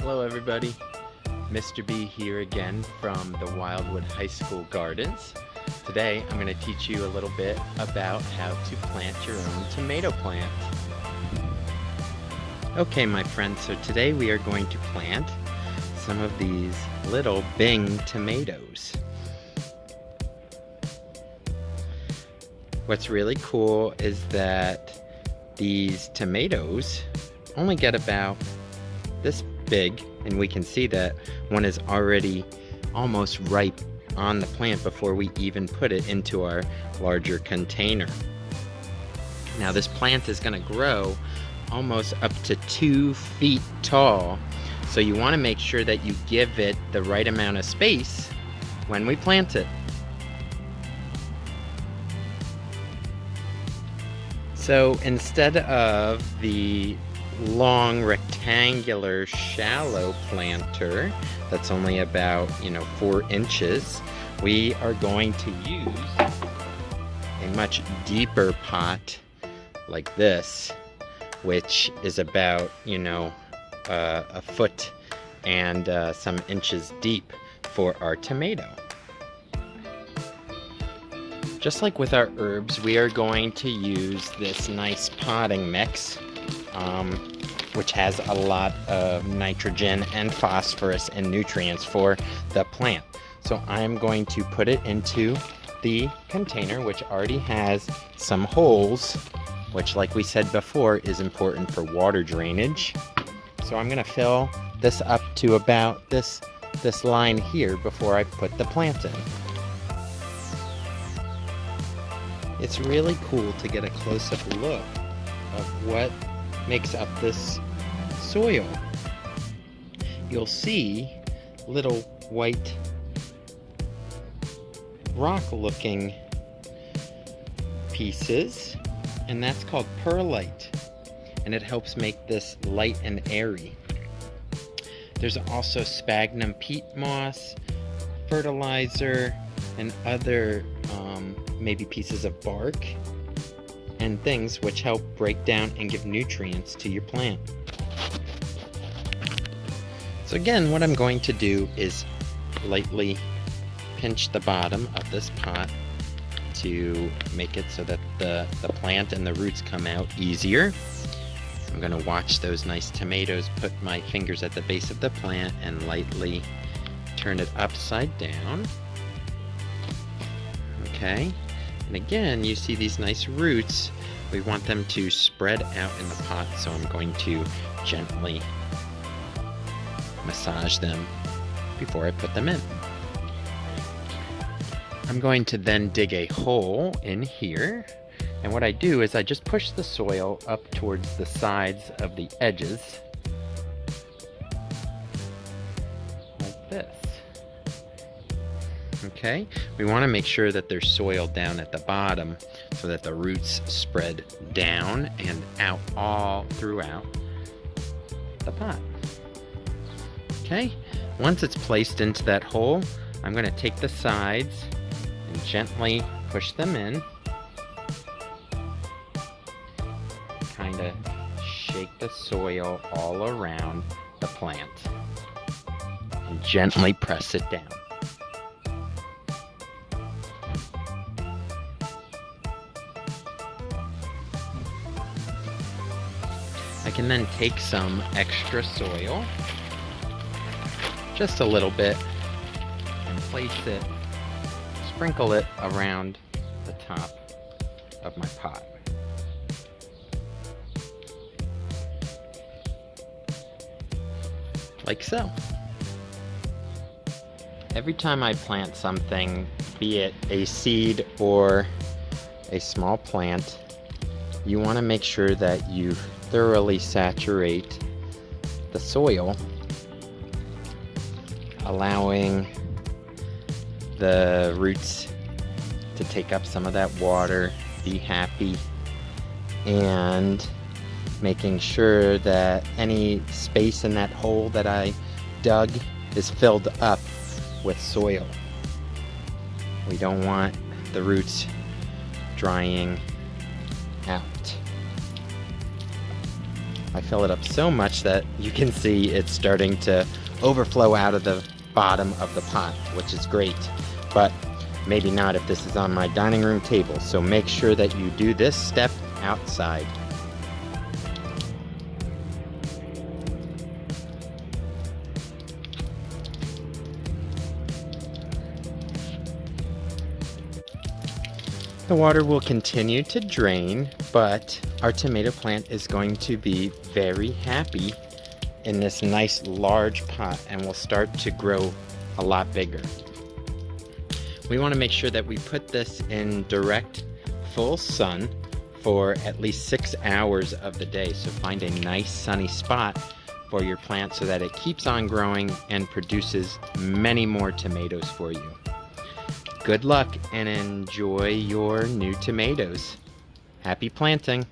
Hello everybody, Mr. B here again from the Wildwood High School Gardens. Today I'm going to teach you a little bit about how to plant your own tomato plant. Okay my friends, so today we are going to plant some of these little Bing tomatoes. What's really cool is that these tomatoes only get about this big, and we can see that one is already almost ripe on the plant before we even put it into our larger container. Now this plant is going to grow almost up to 2 feet tall, so you want to make sure that you give it the right amount of space when we plant it. So instead of the long rectangular shallow planter that's only about 4 inches, we are going to use a much deeper pot like this, which is about a foot and some inches deep for our tomato. Just like with our herbs, we are going to use this nice potting mix, which has a lot of nitrogen and phosphorus and nutrients for the plant. So I'm going to put it into the container, which already has some holes, which, like we said before, is important for water drainage. So I'm going to fill this up to about this line here before I put the plant in. It's really cool to get a close-up look of what makes up this soil. You'll see little white rock-looking pieces, and that's called perlite, and it helps make this light and airy. There's also sphagnum peat moss, fertilizer, and other maybe pieces of bark and things which help break down and give nutrients to your plant. So again, what I'm going to do is lightly pinch the bottom of this pot to make it so that the plant and the roots come out easier. I'm going to watch those nice tomatoes, put my fingers at the base of the plant and lightly turn it upside down. Okay, and again, you see these nice roots. We want them to spread out in the pot, so I'm going to gently massage them before I put them in. I'm going to then dig a hole in here, and what I do is I just push the soil up towards the sides of the edges like this. Okay, we want to make sure that there's soil down at the bottom so that the roots spread down and out all throughout the pot. Okay, once it's placed into that hole, I'm going to take the sides and gently push them in. Kind of shake the soil all around the plant and gently press it down. I can then take some extra soil, just a little bit, and place it, sprinkle it around the top of my pot. Like so. Every time I plant something, be it a seed or a small plant, you want to make sure that you thoroughly saturate the soil, allowing the roots to take up some of that water, be happy, and making sure that any space in that hole that I dug is filled up with soil. We don't want the roots drying out. I fill it up so much that you can see it's starting to overflow out of the bottom of the pot, which is great. But maybe not if this is on my dining room table. So make sure that you do this step outside. The water will continue to drain, but our tomato plant is going to be very happy in this nice large pot and will start to grow a lot bigger. We want to make sure that we put this in direct full sun for at least 6 hours of the day. So find a nice sunny spot for your plant so that it keeps on growing and produces many more tomatoes for you. Good luck and enjoy your new tomatoes. Happy planting!